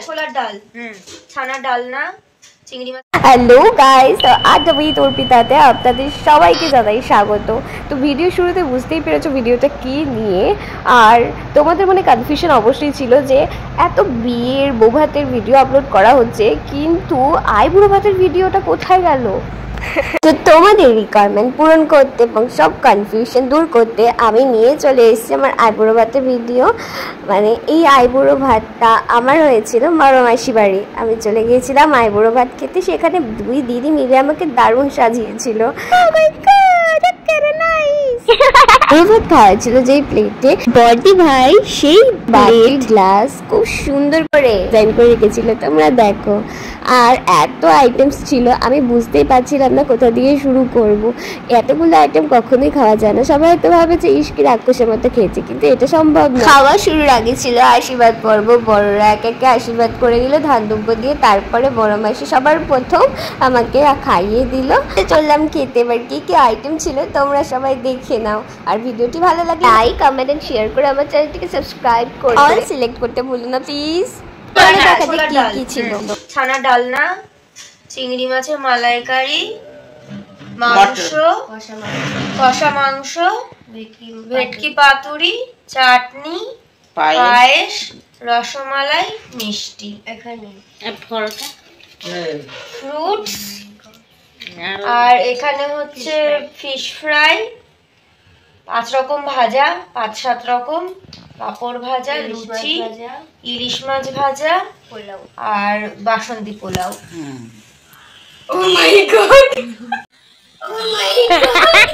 ছোলার ডাল ছানার ডাল না চিংড়ি মাছ। হ্যালো গাইস, তো আজ আমি অর্পিতাতে আপনাদের সবাইকে জানাই স্বাগত। তো ভিডিও শুরুতে বুঝতেই পেরেছো ভিডিওটা কি নিয়ে। আর তোমাদের মনে কনফিউশন অবশ্যই ছিল যে এত বিয়ের বউ ভাতের ভিডিও আপলোড করা হচ্ছে, কিন্তু আইবুড়ো ভাতের ভিডিওটা কোথায় গেল? তো তোমাদের রিকোয়ারমেন্ট পূরণ করতে এবং সব কনফিউশন দূর করতে আমি নিয়ে চলে এসেছি আমার আইবুড়ো ভাতের ভিডিও। মানে এই আইবুড়ো ভাতটা আমার হয়েছিল বড় মাসি বাড়ি। আমি চলে গিয়েছিলাম আইবুড়ো ভাত খেতে, সেখানে দুই দিদি মিলে আমাকে দারুণ সাজিয়েছিল। ভাত খাওয়া ছিল যেই প্লেটে, বড়দি ভাই সেই বাটির গ্লাস খুব সুন্দর করে ডিজাইন করে রেখেছিল, তোমরা দেখো। আর এত আইটেমস ছিল, আমি বুঝতেই পারছিলাম না কোথা দিয়ে শুরু করব। এতগুলো আইটেম কখনোই খাওয়া যায় না। সবাই হয়তো ভাবে যে ইস্কি রাক্ষসের মতো খেয়েছে, কিন্তু এটা সম্ভব না। খাওয়া শুরুর আগে ছিল আশীর্বাদ পর্ব। বড়রা এক একে আশীর্বাদ করে দিল ধান দুব্য দিয়ে। তারপরে বড় মাসি সবার প্রথম আমাকে খাইয়ে দিল। চললাম খেতে। এবার কি কি আইটেম ছিল তোমরা সবাই দেখে নাও। আর ভিডিওটি ভালো লাগে লাইক, কমেন্ট এন্ড শেয়ার করে আমার চ্যানেলটিকে সাবস্ক্রাইব করে অল সিলেক্ট করতে ভুলো না প্লিজ। কি ছিল? ছানার ডালনা, চিংড়ি মাছের মালাইকারি, মাংস, কষা মাংস, ভেটকি পাতুরি, চাটনি, পায়েস, রসমালাই, মিষ্টি, ফ্রুটস, আর এখানে হচ্ছে ফিশ ফ্রাই, 5 রকম ভাজা, 5-7 রকম পাপড় ভাজা, লুচি, ইলিশ মাছ ভাজা, পোলাও আর বাসন্তী পোলাও। ও মাই গড, ও মাই গড।